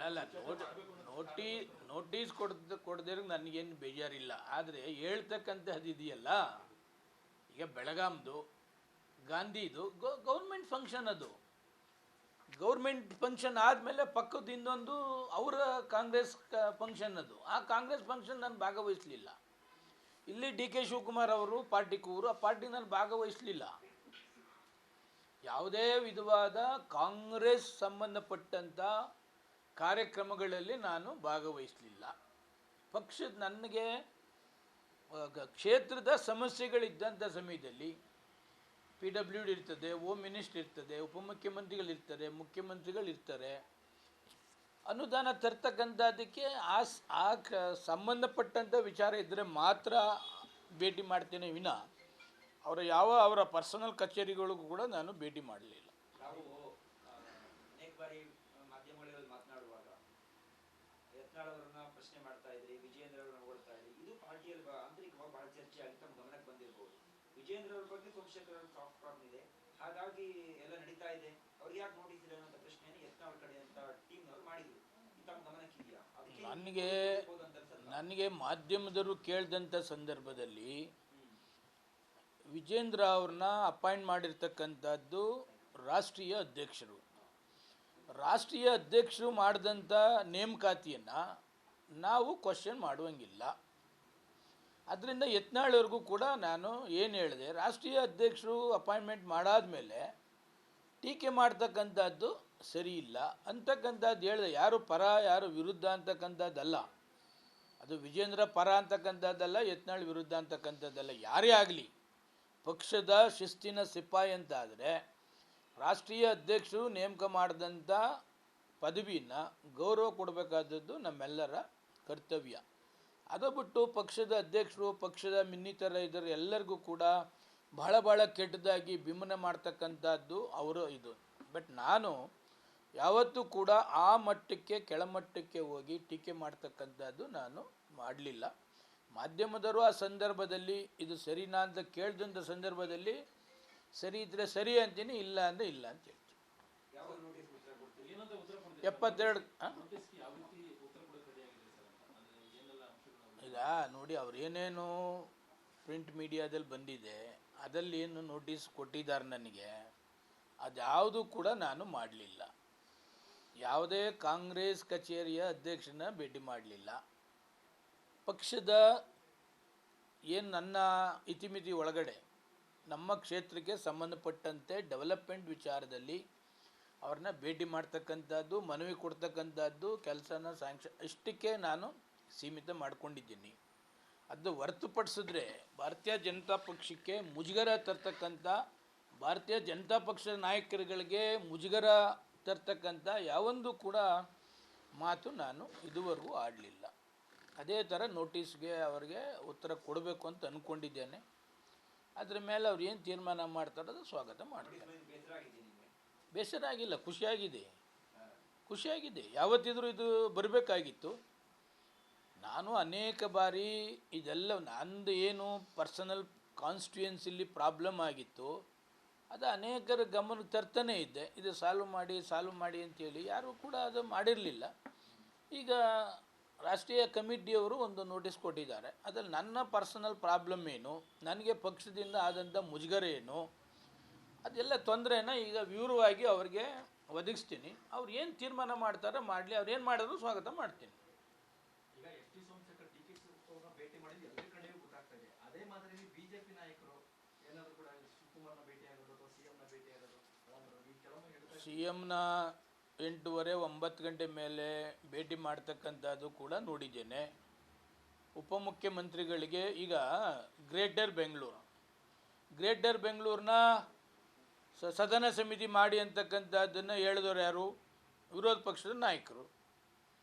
ಅಲ್ಲ ನೋಟಿಸ್ ಕೊಡದೇ ನನಗೇನು ಬೇಜಾರಿಲ್ಲ. ಆದರೆ ಹೇಳ್ತಕ್ಕಂಥದ್ದು ಇದೆಯಲ್ಲ, ಈಗ ಬೆಳಗಾಂದು ಗಾಂಧಿದು ಗೌರ್ಮೆಂಟ್ ಫಂಕ್ಷನ್, ಅದು ಗೌರ್ಮೆಂಟ್ ಫಂಕ್ಷನ್ ಆದಮೇಲೆ ಪಕ್ಕದ ಇನ್ನೊಂದು ಅವರ ಕಾಂಗ್ರೆಸ್ ಫಂಕ್ಷನ್, ಅದು ಆ ಕಾಂಗ್ರೆಸ್ ಫಂಕ್ಷನ್ ನಾನು ಭಾಗವಹಿಸಲಿಲ್ಲ. ಇಲ್ಲಿ ಡಿ ಕೆ ಶಿವಕುಮಾರ್ ಅವರು ಪಾರ್ಟಿಗೂರು, ಆ ಪಾರ್ಟಿ ನಾನು ಭಾಗವಹಿಸಲಿಲ್ಲ. ಯಾವುದೇ ವಿಧವಾದ ಕಾಂಗ್ರೆಸ್ ಸಂಬಂಧಪಟ್ಟಂಥ ಕಾರ್ಯಕ್ರಮಗಳಲ್ಲಿ ನಾನು ಭಾಗವಹಿಸಲಿಲ್ಲ. ಪಕ್ಷದ ನನಗೆ ಕ್ಷೇತ್ರದ ಸಮಸ್ಯೆಗಳಿದ್ದಂಥ ಸಮಯದಲ್ಲಿ PWD ಇರ್ತದೆ, ಹೋಮ್ ಮಿನಿಸ್ಟ್ರ್ ಇರ್ತದೆ, ಉಪಮುಖ್ಯಮಂತ್ರಿಗಳಿರ್ತಾರೆ, ಮುಖ್ಯಮಂತ್ರಿಗಳಿರ್ತಾರೆ. ಅನುದಾನ ತರ್ತಕ್ಕಂಥದ್ದಕ್ಕೆ ಸಂಬಂಧಪಟ್ಟಂಥ ವಿಚಾರ ಇದ್ದರೆ ಮಾತ್ರ ಭೇಟಿ ಮಾಡ್ತೇನೆ ವಿನ ಅವರ ಪರ್ಸನಲ್ ಕಚೇರಿಗಳಿಗೂ ಕೂಡ ನಾನು ಭೇಟಿ ಮಾಡಲಿಲ್ಲ. ನಾವು ಅನೇಕ ಬಾರಿ ಮಾಧ್ಯಮಗಳಲ್ಲಿ ಮಾತನಾಡುವಾಗ ಯತ್ನಾಳ್ ಅವರನ್ನ ಪ್ರಶ್ನೆ ಮಾಡ್ತಾ ಇದ್ರಿ, ವಿಜಯೇಂದ್ರ ಅವರನ್ನ ನೋಡ್ತಾ ಇದ್ರಿ. ಇದು ಪಾರ್ಟಿಯಲ್ಲಿ ಆಂತರಿಕವಾಗಿ ಬಹಳ ಚರ್ಚೆ ಆಗಿ ತಮ್ಮ ಗಮನಕ್ಕೆ ಬಂದಿರಬಹುದು. ವಿಜಯೇಂದ್ರ ಅವರ ಬಗ್ಗೆ ಸೋಮಶೇಖರ್ ಅವರ ಸಾಫ್ಟ್ ಕಾರ್ನ್ ಇದೆ, ಹಾಗಾಗಿ ಎಲ್ಲ ನಡೀತಾ ಇದೆ, ಅವ್ರಿಗೆ ಯಾಕೆ ನೋಟಿಸ್ ಇಲ್ಲ ಅನ್ನೋ ಪ್ರಶ್ನೆಯನ್ನು ಯತ್ನಾಳ್ ಕಡೆ ಅಂತ ಟೀಮ್ನವರು ಮಾಡಿದ್ರು. ತಮ್ಮ ಗಮನಕ್ಕೆ ಇದೆಯಾ? ನನಗೆ ಮಾಧ್ಯಮದವರು ಕೇಳಿದಂಥ ಸಂದರ್ಭದಲ್ಲಿ ವಿಜೇಂದ್ರ ಅವ್ರನ್ನ ಅಪಾಯಿಂಟ್ ಮಾಡಿರ್ತಕ್ಕಂಥದ್ದು ರಾಷ್ಟ್ರೀಯ ಅಧ್ಯಕ್ಷರು ಮಾಡಿದಂಥ ನೇಮಕಾತಿಯನ್ನು ನಾವು ಕ್ವಶನ್ ಮಾಡುವಂಗಿಲ್ಲ. ಅದರಿಂದ ಯತ್ನಾಳವ್ರಿಗೂ ಕೂಡ ನಾನು ಏನು ಹೇಳಿದೆ, ರಾಷ್ಟ್ರೀಯ ಅಧ್ಯಕ್ಷರು ಅಪಾಯಿಂಟ್ಮೆಂಟ್ ಮಾಡಾದಮೇಲೆ ಟೀಕೆ ಮಾಡ್ತಕ್ಕಂಥದ್ದು ಸರಿ ಇಲ್ಲ ಅಂತಕ್ಕಂಥದ್ದು ಹೇಳಿದೆ. ಯಾರು ಪರ ಯಾರು ವಿರುದ್ಧ ಅಂತಕ್ಕಂಥದ್ದಲ್ಲ, ಅದು ವಿಜೇಂದ್ರ ಪರ ಅಂತಕ್ಕಂಥದ್ದಲ್ಲ, ಯತ್ನಾಳ್ ವಿರುದ್ಧ ಅಂತಕ್ಕಂಥದ್ದಲ್ಲ. ಯಾರೇ ಆಗಲಿ ಪಕ್ಷದ ಶಿಸ್ತಿನ ಸಿಪಾಯಿ ಅಂತಾದರೆ ರಾಷ್ಟ್ರೀಯ ಅಧ್ಯಕ್ಷರು ನೇಮಕ ಮಾಡಿದಂಥ ಪದವಿಯನ್ನು ಗೌರವ ಕೊಡಬೇಕಾದದ್ದು ನಮ್ಮೆಲ್ಲರ ಕರ್ತವ್ಯ. ಅದು ಬಿಟ್ಟು ಪಕ್ಷದ ಅಧ್ಯಕ್ಷರು, ಪಕ್ಷದ ಇನ್ನಿತರ ಇದರ ಎಲ್ಲರಿಗೂ ಕೂಡ ಬಹಳ ಕೆಟ್ಟದಾಗಿ ಬಿಂಬನ ಮಾಡ್ತಕ್ಕಂಥದ್ದು ಅವರು ಇದು. ಬಟ್ ನಾನು ಯಾವತ್ತೂ ಕೂಡ ಆ ಮಟ್ಟಕ್ಕೆ ಕೆಳಮಟ್ಟಕ್ಕೆ ಹೋಗಿ ಟೀಕೆ ಮಾಡ್ತಕ್ಕಂಥದ್ದು ನಾನು ಮಾಡಲಿಲ್ಲ. ಮಾಧ್ಯಮದವರು ಆ ಸಂದರ್ಭದಲ್ಲಿ ಇದು ಸರಿನಾ ಅಂತ ಕೇಳಿದಂಥ ಸಂದರ್ಭದಲ್ಲಿ ಸರಿ ಇದ್ದರೆ ಸರಿ ಅಂತೀನಿ, ಇಲ್ಲ ಅಂದರೆ ಇಲ್ಲ ಅಂತ ಹೇಳ್ತೀನಿ. 72 ಈಗ ನೋಡಿ, ಅವ್ರು ಏನೇನು ಪ್ರಿಂಟ್ ಮೀಡಿಯಾದಲ್ಲಿ ಬಂದಿದೆ ಅದಲ್ಲಿ ಏನು ನೋಟಿಸ್ ಕೊಟ್ಟಿದ್ದಾರೆ ನನಗೆ, ಅದ್ಯಾವುದು ಕೂಡ ನಾನು ಮಾಡಲಿಲ್ಲ. ಯಾವುದೇ ಕಾಂಗ್ರೆಸ್ ಕಚೇರಿಯ ಅಧ್ಯಕ್ಷನ ಭೇಟಿ ಮಾಡಲಿಲ್ಲ. ಪಕ್ಷದ ಏನು ನನ್ನ ಇತಿಮಿತಿ ಒಳಗಡೆ ನಮ್ಮ ಕ್ಷೇತ್ರಕ್ಕೆ ಸಂಬಂಧಪಟ್ಟಂತೆ ಡೆವಲಪ್ಮೆಂಟ್ ವಿಚಾರದಲ್ಲಿ ಅವ್ರನ್ನ ಭೇಟಿ ಮಾಡ್ತಕ್ಕಂಥದ್ದು, ಮನವಿ ಕೊಡ್ತಕ್ಕಂಥದ್ದು, ಕೆಲಸನ ಸ್ಯಾಂಕ್ಷನ್ ಇಷ್ಟಕ್ಕೆ ನಾನು ಸೀಮಿತ ಮಾಡ್ಕೊಂಡಿದ್ದೀನಿ. ಅದು ಹೊರತುಪಡಿಸಿದ್ರೆ ಭಾರತೀಯ ಜನತಾ ಪಕ್ಷಕ್ಕೆ ಮುಜುಗರ ತರ್ತಕ್ಕಂಥ, ಭಾರತೀಯ ಜನತಾ ಪಕ್ಷದ ನಾಯಕರುಗಳಿಗೆ ಮುಜುಗರ ತರ್ತಕ್ಕಂಥ ಯಾವೊಂದು ಕೂಡ ಮಾತು ನಾನು ಇದುವರೆಗೂ ಆಡಲಿಲ್ಲ. ಅದೇ ಥರ ನೋಟಿಸ್ಗೆ ಅವರಿಗೆ ಉತ್ತರ ಕೊಡಬೇಕು ಅಂತ ಅಂದ್ಕೊಂಡಿದ್ದೇನೆ. ಅದ್ರ ಮೇಲೆ ಅವ್ರು ಏನು ತೀರ್ಮಾನ ಮಾಡ್ತಾರೋ ಅದು ಸ್ವಾಗತ ಮಾಡ್ತಾರೆ. ಬೇಸರ ಆಗಿಲ್ಲ, ಖುಷಿಯಾಗಿದೆ. ಯಾವತ್ತಿದ್ರೂ ಇದು ಬರಬೇಕಾಗಿತ್ತು. ನಾನು ಅನೇಕ ಬಾರಿ ಇದೆಲ್ಲ ನಂದು ಏನು ಪರ್ಸನಲ್ ಕಾನ್ಸ್ಟಿಟ್ಯೂಯೆನ್ಸಿಲಿ ಪ್ರಾಬ್ಲಮ್ ಆಗಿತ್ತು ಅದು ಅನೇಕರ ಗಮನಕ್ಕೆ ತರ್ತಾನೇ ಇದ್ದೆ. ಇದು ಸಾಲ್ವ್ ಮಾಡಿ ಅಂತೇಳಿ ಯಾರೂ ಕೂಡ ಅದು ಮಾಡಿರಲಿಲ್ಲ. ಈಗ ರಾಷ್ಟ್ರೀಯ ಕಮಿಟಿಯವರು ಒಂದು ನೋಟಿಸ್ ಕೊಟ್ಟಿದ್ದಾರೆ. ಅದರಲ್ಲಿ ನನ್ನ ಪರ್ಸನಲ್ ಪ್ರಾಬ್ಲಮ್ ಏನು, ನನಗೆ ಪಕ್ಷದಿಂದ ಆದಂಥ ಮುಜುಗರ ಏನು, ಅದೆಲ್ಲ ತೊಂದರೆನ ಈಗ ವಿವರವಾಗಿ ಅವ್ರಿಗೆ ಒದಗಿಸ್ತೀನಿ. ಅವ್ರು ಏನು ತೀರ್ಮಾನ ಮಾಡ್ತಾರೋ ಮಾಡಲಿ, ಅವ್ರು ಏನು ಮಾಡಿದ್ರು ಸ್ವಾಗತ ಮಾಡ್ತೀನಿ. ಈಗ ಎಸ್.ಟಿ. ಸೋಮಶೇಖರ್ ಡಿ.ಕೆ. ಶಿವಕುಮಾರ್ನ ಭೇಟಿ ಮಾಡಿದ್ದು ಎಲ್ಲ ಕಡೆಯೂ ಗೊತ್ತಾಗ್ತಾ ಇದೆ. ಅದೇ ಮಾದರಿಯಲ್ಲಿ ಬಿಜೆಪಿ ನಾಯಕರು ಏನಾದರೂ ಕೂಡ ಶಿವಕುಮಾರ್ನ ಭೇಟಿ ಆಗೋದು ಅಥವಾ ಸಿಎಂನ ಭೇಟಿ ಆಗೋದು, ಈ ಕೆಲವೊಮ್ಮೆ ಹೇಳ್ತಾರೆ ಸಿಎಂನ 8:30 9 ಗಂಟೆ ಮೇಲೆ ಭೇಟಿ ಮಾಡ್ತಕ್ಕಂಥದ್ದು ಕೂಡ ನೋಡಿದ್ದೇನೆ. ಉಪಮುಖ್ಯಮಂತ್ರಿಗಳಿಗೆ ಈಗ ಗ್ರೇಟರ್ ಬೆಂಗಳೂರನ್ನ ಸದನ ಸಮಿತಿ ಮಾಡಿ ಅಂತಕ್ಕಂಥದ್ದನ್ನು ಹೇಳಿದವರು ಯಾರು? ವಿರೋಧ ಪಕ್ಷದ ನಾಯಕರು.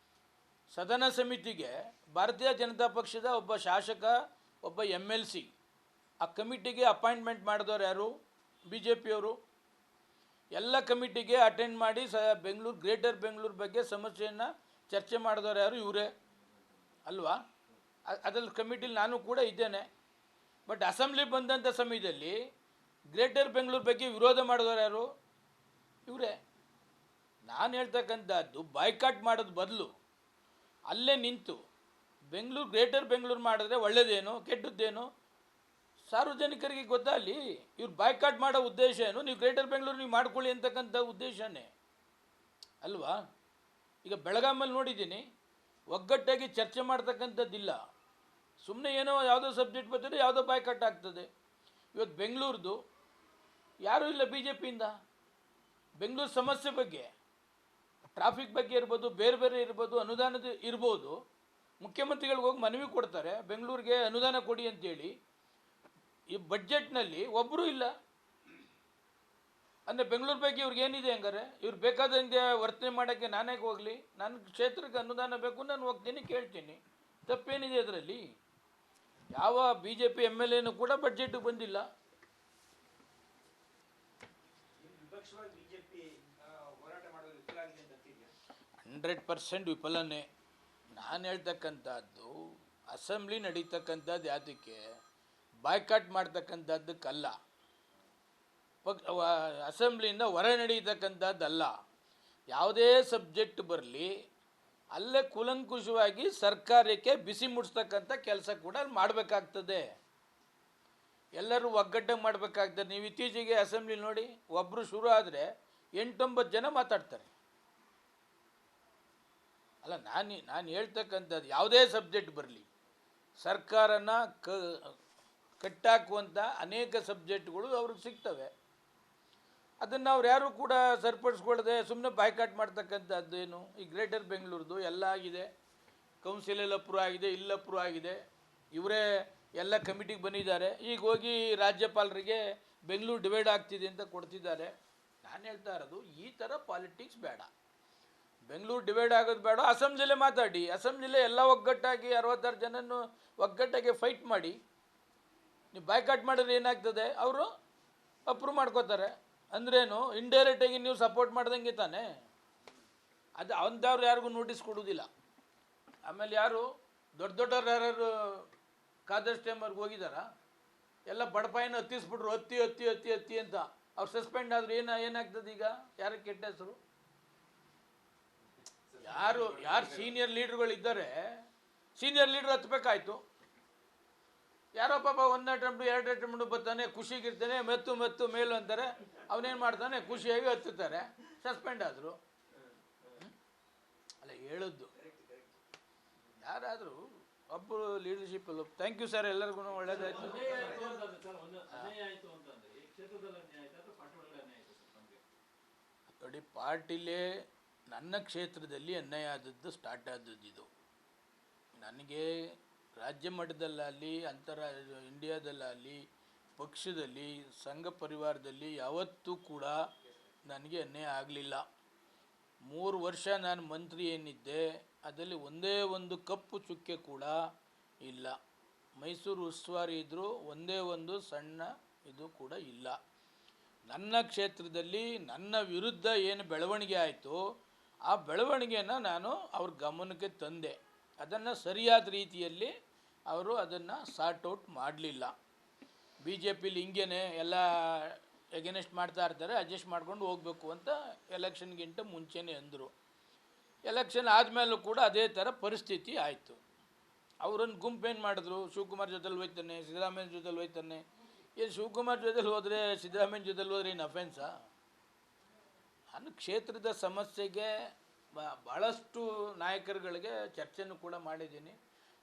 ಸದನ ಸಮಿತಿಗೆ ಭಾರತೀಯ ಜನತಾ ಪಕ್ಷದ ಒಬ್ಬ ಶಾಸಕ, ಒಬ್ಬ MLC, ಆ ಕಮಿಟಿಗೆ ಅಪಾಯಿಂಟ್ಮೆಂಟ್ ಮಾಡಿದವರು ಯಾರು? BJPಯವರು. ಎಲ್ಲ ಕಮಿಟಿಗೆ ಅಟೆಂಡ್ ಮಾಡಿ ಗ್ರೇಟರ್ ಬೆಂಗಳೂರು ಬಗ್ಗೆ ಸಮಸ್ಯೆಯನ್ನು ಚರ್ಚೆ ಮಾಡಿದವರು ಯಾರು? ಇವರೇ ಅಲ್ವಾ? ಅದರಲ್ಲಿ ಕಮಿಟಿಲಿ ನಾನು ಕೂಡ ಇದ್ದೇನೆ. ಬಟ್ ಅಸೆಂಬ್ಲಿ ಬಂದಂಥ ಸಮಯದಲ್ಲಿ ಗ್ರೇಟರ್ ಬೆಂಗಳೂರು ಬಗ್ಗೆ ವಿರೋಧ ಮಾಡಿದವರು ಯಾರು? ಇವರೇ. ನಾನು ಹೇಳ್ತಕ್ಕಂಥದ್ದು ಬಾಯ್ಕಾಟ್ ಮಾಡೋದು ಬದಲು ಅಲ್ಲೇ ನಿಂತು ಬೆಂಗಳೂರು ಗ್ರೇಟರ್ ಬೆಂಗಳೂರು ಮಾಡಿದ್ರೆ ಒಳ್ಳೆಯದೇನು ಕೆಟ್ಟದ್ದೇನು ಸಾರ್ವಜನಿಕರಿಗೆ ಗೊತ್ತಾಗಲಿ. ಇವ್ರು ಬಾಯ್ಕಾಟ್ ಮಾಡೋ ಉದ್ದೇಶ ಏನು, ನೀವು ಗ್ರೇಟರ್ ಬೆಂಗಳೂರು ನೀವು ಮಾಡ್ಕೊಳ್ಳಿ ಅಂತಕ್ಕಂಥ ಉದ್ದೇಶನೇ ಅಲ್ವಾ. ಈಗ ಬೆಳಗಾಮಲ್ಲಿ ನೋಡಿದ್ದೀನಿ, ಒಗ್ಗಟ್ಟಾಗಿ ಚರ್ಚೆ ಮಾಡ್ತಕ್ಕಂಥದ್ದಿಲ್ಲ. ಸುಮ್ಮನೆ ಏನೋ ಯಾವುದೋ ಸಬ್ಜೆಕ್ಟ್ ಬರ್ತಾರೆ, ಯಾವುದೋ ಬಾಯ್ಕಾಟ್ ಆಗ್ತದೆ. ಇವತ್ತು ಬೆಂಗಳೂರದು ಯಾರೂ ಇಲ್ಲ ಬಿ ಜೆ ಪಿಯಿಂದ. ಬೆಂಗಳೂರು ಸಮಸ್ಯೆ ಬಗ್ಗೆ, ಟ್ರಾಫಿಕ್ ಬಗ್ಗೆ ಇರ್ಬೋದು, ಬೇರೆ ಬೇರೆ ಇರ್ಬೋದು, ಅನುದಾನದ ಇರ್ಬೋದು, ಮುಖ್ಯಮಂತ್ರಿಗಳಿಗೆ ಹೋಗಿ ಮನವಿ ಕೊಡ್ತಾರೆ ಬೆಂಗಳೂರಿಗೆ ಅನುದಾನ ಕೊಡಿ ಅಂತೇಳಿ. ಈ ಬಡ್ಜೆಟ್ನಲ್ಲಿ ಒಬ್ಬರೂ ಇಲ್ಲ. ಅಂದರೆ ಬೆಂಗಳೂರು ಬಗ್ಗೆ ಇವ್ರಿಗೇನಿದೆ ಹಂಗಾರೆ? ಇವ್ರು ಬೇಕಾದಂಗೆ ವರ್ತನೆ ಮಾಡೋಕ್ಕೆ ನಾನೇ ಹೋಗಲಿ, ನನ್ನ ಕ್ಷೇತ್ರಕ್ಕೆ ಅನುದಾನ ಬೇಕು, ನಾನು ಹೋಗ್ತೀನಿ ಕೇಳ್ತೀನಿ, ತಪ್ಪೇನಿದೆ ಅದರಲ್ಲಿ? ಯಾವ B J P M L ಎನೂ ಕೂಡ ಬಡ್ಜೆಟ್ಗೆ ಬಂದಿಲ್ಲ. ವಿಪಕ್ಷವಾಗಿ ಬಿಜೆಪಿ ಹೋರಾಟ ಮಾಡೋದು ವಿಫಲ ಆಗಿದೆ ಅಂತ ಅಂತಿದ್ಯಾ? 100% ವಿಫಲನೇ. ನಾನು ಹೇಳ್ತಕ್ಕಂಥದ್ದು ಅಸೆಂಬ್ಲಿ ನಡೀತಕ್ಕಂಥದ್ದು ಯಾವುದಕ್ಕೆ, ಬಾಯ್ಕಾಟ್ ಮಾಡ್ತಕ್ಕಂಥದ್ದಕ್ಕಲ್ಲ, ಅಸೆಂಬ್ಲಿಯಿಂದ ಹೊರ ನಡೀತಕ್ಕಂಥದ್ದಲ್ಲ. ಯಾವುದೇ ಸಬ್ಜೆಕ್ಟ್ ಬರಲಿ ಅಲ್ಲೇ ಕೂಲಂಕುಷವಾಗಿ ಸರ್ಕಾರಕ್ಕೆ ಬಿಸಿ ಮುಟ್ಟಿಸ್ತಕ್ಕಂಥ ಕೆಲಸ ಕೂಡ ಅಲ್ಲಿ ಮಾಡಬೇಕಾಗ್ತದೆ. ಎಲ್ಲರೂ ಒಗ್ಗಟ್ಟಾಗಿ ಮಾಡಬೇಕಾಗ್ತದೆ. ನೀವು ಇತ್ತೀಚೆಗೆ ಅಸೆಂಬ್ಲಿ ನೋಡಿ, ಒಬ್ಬರು ಶುರು ಆದರೆ 8-9 ಜನ ಮಾತಾಡ್ತಾರೆ. ಅಲ್ಲ, ನಾನು ಹೇಳ್ತಕ್ಕಂಥದ್ದು ಯಾವುದೇ ಸಬ್ಜೆಕ್ಟ್ ಬರಲಿ, ಸರ್ಕಾರನ ಕಟ್ಟಾಕುವಂಥ ಅನೇಕ ಸಬ್ಜೆಕ್ಟ್ಗಳು ಅವ್ರಿಗೆ ಸಿಗ್ತವೆ. ಅದನ್ನು ಅವ್ರು ಯಾರೂ ಕೂಡ ಸರಿಪಡಿಸ್ಕೊಳ್ಳದೆ ಸುಮ್ಮನೆ ಬಾಯ್ಕಾಟ್ ಮಾಡ್ತಕ್ಕಂಥದ್ದು ಏನು? ಈ ಗ್ರೇಟರ್ ಬೆಂಗಳೂರದು ಎಲ್ಲ ಆಗಿದೆ, ಕೌನ್ಸಿಲಲ್ಲಿ ಅಪ್ರೂವ್ ಆಗಿದೆ, ಇಲ್ಲಿ ಅಪ್ರೂವ್ ಆಗಿದೆ, ಇವರೇ ಎಲ್ಲ ಕಮಿಟಿಗೆ ಬಂದಿದ್ದಾರೆ. ಈಗ ಹೋಗಿ ರಾಜ್ಯಪಾಲರಿಗೆ ಬೆಂಗಳೂರು ಡಿವೈಡ್ ಆಗ್ತಿದೆ ಅಂತ ಕೊಡ್ತಿದ್ದಾರೆ. ನಾನು ಹೇಳ್ತಾ ಇರೋದು ಈ ಥರ ಪಾಲಿಟಿಕ್ಸ್ ಬೇಡ. ಬೆಂಗಳೂರು ಡಿವೈಡ್ ಆಗೋದು ಬೇಡ. ಅಸೆಂಬ್ಲಿಲೇ ಮಾತಾಡಿ, ಅಸೆಂಬ್ಲಿಲೇ ಎಲ್ಲ ಒಗ್ಗಟ್ಟಾಗಿ 66 ಜನನ್ನು ಒಗ್ಗಟ್ಟಾಗಿ ಫೈಟ್ ಮಾಡಿ. ನೀವು ಬಾಯ್ಕಾಟ್ ಮಾಡಿದ್ರೆ ಏನಾಗ್ತದೆ? ಅವರು ಅಪ್ರೂವ್ ಮಾಡ್ಕೋತಾರೆ. ಅಂದ್ರೇನು? ಇಂಡೈರೆಕ್ಟಾಗಿ ನೀವು ಸಪೋರ್ಟ್ ಮಾಡ್ದಂಗೆ ತಾನೆ. ಅದು ಅಂಥವ್ರು ಯಾರಿಗೂ ನೋಟಿಸ್ ಕೊಡೋದಿಲ್ಲ. ಆಮೇಲೆ ಯಾರು ದೊಡ್ಡವ್ರು ಯಾರು ಕಾದರ್ ಸ್ಟೇಮರ್ಗೆ ಹೋಗಿದಾರ? ಎಲ್ಲ ಬಡಪಾಯಿನ ಹತ್ತಿಸ್ಬಿಟ್ರು, ಹತ್ತಿ ಅಂತ. ಅವ್ರು ಸಸ್ಪೆಂಡ್ ಆದ್ರು ಏನಾಗ್ತದೆ ಈಗ? ಯಾರಿಗೆ ಕೆಟ್ಟ ಹೆಸರು? ಯಾರು ಸೀನಿಯರ್ ಲೀಡ್ರುಗಳಿದ್ದಾರೆ, ಸೀನಿಯರ್ ಲೀಡ್ರ್ ಹತ್ಬೇಕಾಯ್ತು. ಯಾರೋ ಪಾಪ 1 ಅಟೆಂಪ್ಟು 2 ಅಟೆಂಪ್ಟು ಬರ್ತಾನೆ, ಖುಷಿಗಿರ್ತಾನೆ, ಮೆತ್ತು ಮೇಲು ಅಂತಾರೆ. ಅವನೇನು ಮಾಡ್ತಾನೆ? ಖುಷಿಯಾಗಿ ಹತ್ತುತ್ತಾರೆ, ಸಸ್ಪೆಂಡ್ ಆದರು. ಅಲ್ಲ ಹೇಳದ್ದು, ಯಾರಾದರೂ ಒಬ್ಬರು ಲೀಡರ್ಶಿಪ್ಪಲ್ಲಿ. ಥ್ಯಾಂಕ್ ಯು ಸರ್, ಎಲ್ಲರಿಗೂ ಒಳ್ಳೇದಾಯ್ತು. ನೋಡಿ, ಪಾರ್ಟಿಲೇ ನನ್ನ ಕ್ಷೇತ್ರದಲ್ಲಿ ಅನ್ಯಾಯ ಆದದ್ದು ಸ್ಟಾರ್ಟ್ ಆದದ್ದು ಇದು. ನನಗೆ ರಾಜ್ಯ ಮಟ್ಟದಲ್ಲಾಗಲಿ, ಇಂಡಿಯಾದಲ್ಲಾಗಲಿ, ಪಕ್ಷದಲ್ಲಿ, ಸಂಘ ಪರಿವಾರದಲ್ಲಿ ಯಾವತ್ತೂ ಕೂಡ ನನಗೆ ಅನ್ಯಾಯ ಆಗಲಿಲ್ಲ. 3 ವರ್ಷ ನಾನು ಮಂತ್ರಿ ಏನಿದ್ದೆ, ಅದರಲ್ಲಿ ಒಂದೇ ಒಂದು ಕಪ್ಪು ಚುಕ್ಕೆ ಕೂಡ ಇಲ್ಲ. ಮೈಸೂರು ಉಸ್ತುವಾರಿ ಇದ್ದರೂ ಒಂದೇ ಒಂದು ಸಣ್ಣ ಇದು ಕೂಡ ಇಲ್ಲ. ನನ್ನ ಕ್ಷೇತ್ರದಲ್ಲಿ ನನ್ನ ವಿರುದ್ಧ ಏನು ಬೆಳವಣಿಗೆ ಆಯಿತು, ಆ ಬೆಳವಣಿಗೆಯನ್ನು ನಾನು ಅವ್ರ ಗಮನಕ್ಕೆ ತಂದೆ. ಅದನ್ನು ಸರಿಯಾದ ರೀತಿಯಲ್ಲಿ ಅವರು ಅದನ್ನು ಸಾರ್ಟ್ ಔಟ್ ಮಾಡಲಿಲ್ಲ. ಬಿ ಜೆ ಪಿಲಿ ಹಿಂಗೇನೆ ಎಲ್ಲ ಎಗೇನೆಸ್ಟ್ ಮಾಡ್ತಾ ಇರ್ತಾರೆ, ಅಡ್ಜಸ್ಟ್ ಮಾಡ್ಕೊಂಡು ಹೋಗಬೇಕು ಅಂತ ಎಲೆಕ್ಷನ್ಗಿಂತ ಮುಂಚೆನೇ ಅಂದರು. ಎಲೆಕ್ಷನ್ ಆದಮೇಲೂ ಕೂಡ ಅದೇ ಥರ ಪರಿಸ್ಥಿತಿ ಆಯಿತು. ಅವರನ್ನು ಗುಂಪೇನು ಮಾಡಿದ್ರು? ಶಿವಕುಮಾರ್ ಜೊತೆಲಿ ಹೋಯ್ತಾನೆ, ಸಿದ್ದರಾಮಯ್ಯ ಜೊತೆಲಿ ಹೋಯ್ತಾನೆ. ಏನು ಶಿವಕುಮಾರ್ ಜೊತೆಲಿ ಹೋದರೆ, ಸಿದ್ದರಾಮಯ್ಯ ಜೊತೆಲಿ ಹೋದರೆ ಏನು ಅಫೆನ್ಸಾ? ನಾನು ಕ್ಷೇತ್ರದ ಸಮಸ್ಯೆಗೆ ಭಾಳಷ್ಟು ನಾಯಕರುಗಳಿಗೆ ಚರ್ಚೆನೂ ಕೂಡ ಮಾಡಿದ್ದೀನಿ.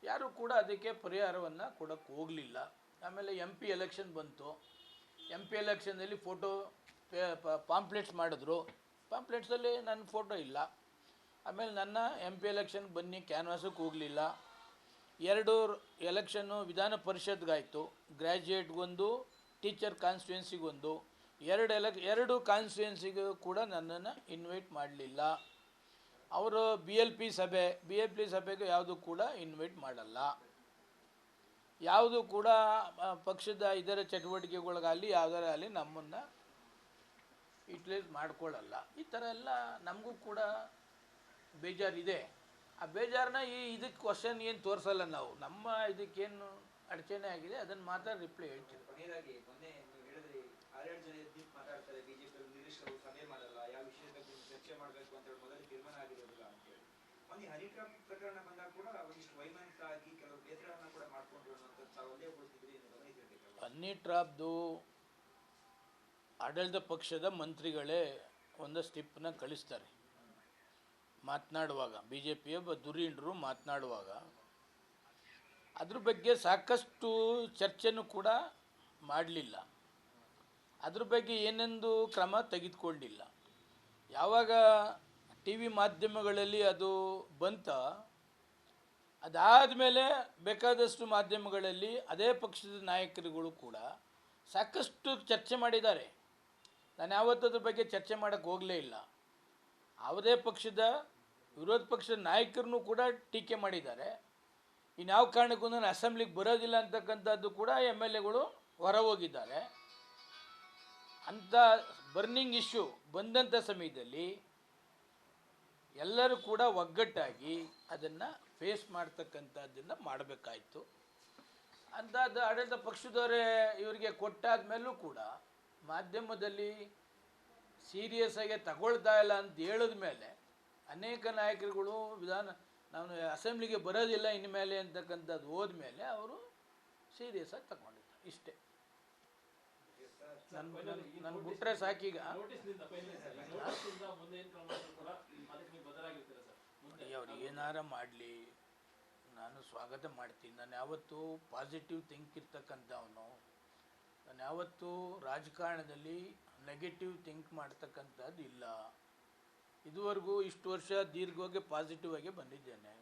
ಯಾರೂ ಕೂಡ ಅದಕ್ಕೆ ಪರಿಹಾರವನ್ನು ಕೊಡೋಕ್ಕೆ ಹೋಗಲಿಲ್ಲ. ಆಮೇಲೆ MP ಎಲೆಕ್ಷನ್ ಬಂತು. MP ಎಲೆಕ್ಷನ್ನಲ್ಲಿ ಫೋಟೋ ಪಾಂಪ್ಲೆಟ್ಸ್ ಮಾಡಿದ್ರು. ಪಾಂಪ್ಲೆಟ್ಸಲ್ಲಿ ನನ್ನ ಫೋಟೋ ಇಲ್ಲ. ಆಮೇಲೆ ನನ್ನ MP ಎಲೆಕ್ಷನ್ಗೆ ಬನ್ನಿ ಕ್ಯಾನ್ವಾಸಕ್ಕೆ ಹೋಗಲಿಲ್ಲ. 2 ಎಲೆಕ್ಷನ್ನು ವಿಧಾನ ಪರಿಷತ್ಗಾಯಿತು. ಗ್ರ್ಯಾಜುಯೇಟ್ಗೊಂದು, ಟೀಚರ್ ಕಾನ್ಸ್ಟಿಟ್ಯೂನ್ಸಿಗೊಂದು. 2 ಕಾನ್ಸ್ಟಿಟ್ಯೂನ್ಸಿಗೂ ಕೂಡ ನನ್ನನ್ನು ಇನ್ವೈಟ್ ಮಾಡಲಿಲ್ಲ. ಅವರು BLP ಸಭೆಗೆ ಯಾವುದೂ ಕೂಡ ಇನ್ವೈಟ್ ಮಾಡಲ್ಲ. ಯಾವುದು ಕೂಡ ಪಕ್ಷದ ಇದರ ಚಟುವಟಿಕೆಗಳಿಗಾಗಲಿ ಯಾವುದರ ಆಗಲಿ ನಮ್ಮನ್ನು ಯುಟಿಲೈಸ್ ಮಾಡ್ಕೊಳ್ಳಲ್ಲ. ಈ ಥರ ಎಲ್ಲ ನಮಗೂ ಕೂಡ ಬೇಜಾರಿದೆ. ಆ ಬೇಜಾರನ್ನ ಇದಕ್ಕೆ ಕ್ವಶನ್ ಏನು ತೋರಿಸಲ್ಲ ನಾವು. ನಮ್ಮ ಇದಕ್ಕೇನು ಅಡಚಣೆ ಆಗಿದೆ ಅದನ್ನು ಮಾತ್ರ ರಿಪ್ಲೈ ಹೇಳ್ತೀವಿ. ಕೊನೆಯದಾಗಿ ಮೊನ್ನೆ ನೀವು ಹೇಳಿದ್ರಿ 6 ಜನ ಎದ್ದು ಮಾತಾಡ್ತಾರೆ, ಬಿಜೆಪಿ ನಿರೀಕ್ಷರು ಸಭೆ ಮಾಡಲ್ಲ, ಯಾವ ವಿಷಯದ ಬಗ್ಗೆ ಚರ್ಚೆ ಮಾಡಬೇಕು ಅಂತ ಹೇಳಿ ಮೊದಲು ತೀರ್ಮಾನ ಆಗಿರೋದಿಲ್ಲ ಅಂತ ಹೇಳಿ. ಮೊನ್ನೆ ಹನಿ ಟ್ರಾಪ್ ಪ್ರಕರಣ ಬಂದಾಗ ಕೂಡ ಒಂದಿಷ್ಟು ವೈಮನಸ್ಸ ಆಗಿ ಕೆಲವು ಬೇಸರವನ್ನ ಕೂಡ ಮಾಡ್ಕೊಂಡ್ರು ಅನ್ನೋಂಥದ್ದು ತಾವು ಒಂದೇ ಗೊತ್ತಿದ್ರಿ ಗಮನಿಸಿರ್ಬೇಕಲ್ಲ. ಹನಿ ಟ್ರಾಪ್ದು ಆಡಳಿತ ಪಕ್ಷದ ಮಂತ್ರಿಗಳೇ ಒಂದು ಸ್ಟಿಪ್ಪನ್ನ ಕಳಿಸ್ತಾರೆ ಮಾತನಾಡುವಾಗ, ಬಿ ಜೆ ಪಿಯ ಧುರೀಣರು ಮಾತನಾಡುವಾಗ ಅದ್ರ ಬಗ್ಗೆ ಸಾಕಷ್ಟು ಚರ್ಚೆನೂ ಕೂಡ ಮಾಡಲಿಲ್ಲ. ಅದ್ರ ಬಗ್ಗೆ ಏನೆಂದು ಕ್ರಮ ತೆಗೆದುಕೊಂಡಿಲ್ಲ. ಯಾವಾಗ ಟಿ ವಿ ಮಾಧ್ಯಮಗಳಲ್ಲಿ ಅದು ಬಂತ, ಅದಾದಮೇಲೆ ಬೇಕಾದಷ್ಟು ಮಾಧ್ಯಮಗಳಲ್ಲಿ ಅದೇ ಪಕ್ಷದ ನಾಯಕರುಗಳು ಕೂಡ ಸಾಕಷ್ಟು ಚರ್ಚೆ ಮಾಡಿದ್ದಾರೆ. ನಾನು ಯಾವತ್ತೂ ಅದ್ರ ಬಗ್ಗೆ ಚರ್ಚೆ ಮಾಡೋಕ್ಕೆ ಹೋಗಲೇ ಇಲ್ಲ. ಯಾವುದೇ ಪಕ್ಷದ ವಿರೋಧ ಪಕ್ಷದ ನಾಯಕರನ್ನು ಕೂಡ ಟೀಕೆ ಮಾಡಿದ್ದಾರೆ. ಇನ್ಯಾವ ಕಾರಣಕ್ಕೂ ನಾನು ಅಸೆಂಬ್ಲಿಗೆ ಬರೋದಿಲ್ಲ ಅಂತಕ್ಕಂಥದ್ದು ಕೂಡ ಎಮ್ ಎಲ್ ಎಗಳು ಹೊರ ಹೋಗಿದ್ದಾರೆ. ಅಂಥ ಬರ್ನಿಂಗ್ ಇಶ್ಯೂ ಬಂದಂಥ ಸಮಯದಲ್ಲಿ ಎಲ್ಲರೂ ಕೂಡ ಒಗ್ಗಟ್ಟಾಗಿ ಅದನ್ನು ಫೇಸ್ ಮಾಡ್ತಕ್ಕಂಥದ್ದನ್ನು ಮಾಡಬೇಕಾಯಿತು. ಅಂಥದ್ದು ಆಡಳಿತ ಪಕ್ಷದವರೇ ಇವರಿಗೆ ಕೊಟ್ಟಾದ ಮೇಲೂ ಕೂಡ ಮಾಧ್ಯಮದಲ್ಲಿ ಸೀರಿಯಸ್ ಆಗಿ ತಗೊಳ್ತಾ ಇಲ್ಲ ಅಂತ ಹೇಳಿದ ಮೇಲೆ ಅನೇಕ ನಾಯಕರುಗಳು ನಾನು ಅಸೆಂಬ್ಲಿಗೆ ಬರೋದಿಲ್ಲ ಇನ್ಮೇಲೆ ಅಂತಕ್ಕಂಥದ್ದು ಹೋದ್ಮೇಲೆ ಅವರು ಸೀರಿಯಸ್ ಆಗಿ ತಗೊಂಡಿದ್ದಾರೆ. ಇಷ್ಟೇ. ನಾನು ಬಿಟ್ಟರೆ ಸಾಕೀಗ. ಅವ್ರು ಏನಾರ ಮಾಡಲಿ, ನಾನು ಸ್ವಾಗತ ಮಾಡ್ತೀನಿ. ನಾನು ಯಾವತ್ತೂ ಪಾಸಿಟಿವ್ ಥಿಂಕ್ ಇರ್ತಕ್ಕಂಥವನು. ನಾನು ಯಾವತ್ತೂ ರಾಜಕಾರಣದಲ್ಲಿ ನೆಗೆಟಿವ್ ಥಿಂಕ್ ಮಾಡ್ತಕ್ಕಂಥದ್ದು ಇಲ್ಲ. ಇದುವರೆಗೂ ಇಷ್ಟು ವರ್ಷ ದೀರ್ಘವಾಗಿ ಪಾಸಿಟಿವ್ ಆಗಿ ಬಂದಿದ್ದೇನೆ.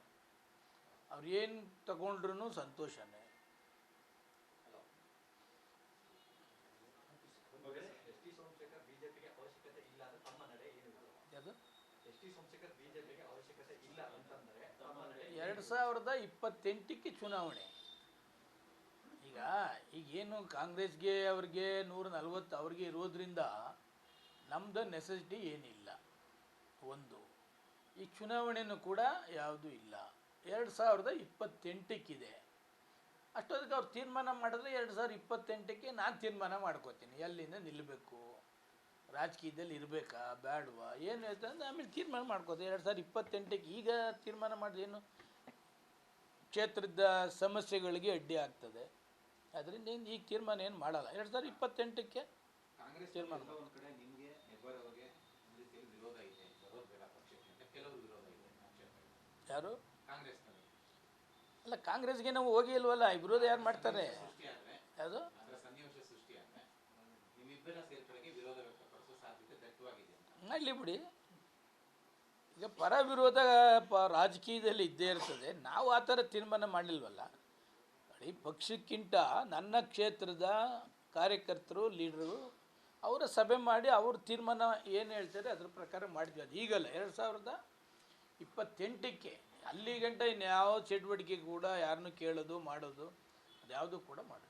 ಅವ್ರು ಏನು ತಗೊಂಡ್ರೂ ಸಂತೋಷನೇ. ಅದು 2028ಕ್ಕೆ ಚುನಾವಣೆ. ಈಗೇನು ಕಾಂಗ್ರೆಸ್ಗೆ ಅವ್ರಿಗೆ 140 ಅವ್ರಿಗೆ ಇರೋದ್ರಿಂದ ನಮ್ಮದು ನೆಸೆಸಿಟಿ ಏನಿಲ್ಲ. ಒಂದು ಈ ಚುನಾವಣೆಯೂ ಕೂಡ ಯಾವುದೂ ಇಲ್ಲ. 2028ಕ್ಕಿದೆ. ಅಷ್ಟೊತ್ತಿಗೆ ಅವ್ರು ತೀರ್ಮಾನ ಮಾಡಿದ್ರೆ 2028ಕ್ಕೆ ನಾನು ತೀರ್ಮಾನ ಮಾಡ್ಕೋತೀನಿ ಎಲ್ಲಿಂದ ನಿಲ್ಲಬೇಕು, ರಾಜಕೀಯದಲ್ಲಿ ಇರಬೇಕಾ ಬೇಡವಾ ಏನು ಅಂತಂದ್ರೆ ಆಮೇಲೆ ತೀರ್ಮಾನ ಮಾಡ್ಕೋತೀನಿ. 2028ಕ್ಕೆ ಈಗ ತೀರ್ಮಾನ ಮಾಡಿದೇನು ಕ್ಷೇತ್ರದ ಸಮಸ್ಯೆಗಳಿಗೆ ಅಡ್ಡಿ ಆಗ್ತದೆ. ಅದರಿಂದ ಈಗ ತೀರ್ಮಾನ ಏನು ಮಾಡಲ್ಲ. 2028ಕ್ಕೆ ತೀರ್ಮಾನ. ಯಾರು ಅಲ್ಲ, ಕಾಂಗ್ರೆಸ್ಗೆ ನಾವು ಹೋಗಿ ಇಲ್ವಲ್ಲ. ವಿರೋಧ ಯಾರು ಮಾಡ್ತಾರೆ? ಯಾವುದು ಮಾಡಲಿ ಬಿಡಿ. ಈಗ ಪರ ವಿರೋಧ ರಾಜಕೀಯದಲ್ಲಿ ಇದ್ದೇ ಇರ್ತದೆ. ನಾವು ಆ ಥರ ತೀರ್ಮಾನ ಮಾಡಲಿಲ್ವಲ್ಲ. ಈ ಪಕ್ಷಕ್ಕಿಂತ ನನ್ನ ಕ್ಷೇತ್ರದ ಕಾರ್ಯಕರ್ತರು, ಲೀಡ್ರು ಅವರ ಸಭೆ ಮಾಡಿ ಅವ್ರ ತೀರ್ಮಾನ ಏನು ಹೇಳ್ತಾರೆ ಅದ್ರ ಪ್ರಕಾರ ಮಾಡಿದ್ವಿ. ಅದು ಈಗಲ್ಲ, 2028ಕ್ಕೆ. ಅಲ್ಲಿ ಗಂಟ ಇನ್ಯಾವ ಚಟುವಟಿಕೆ ಕೂಡ ಯಾರನ್ನೂ ಕೇಳೋದು ಮಾಡೋದು ಅದು ಯಾವುದೂ ಕೂಡ ಮಾಡೋದು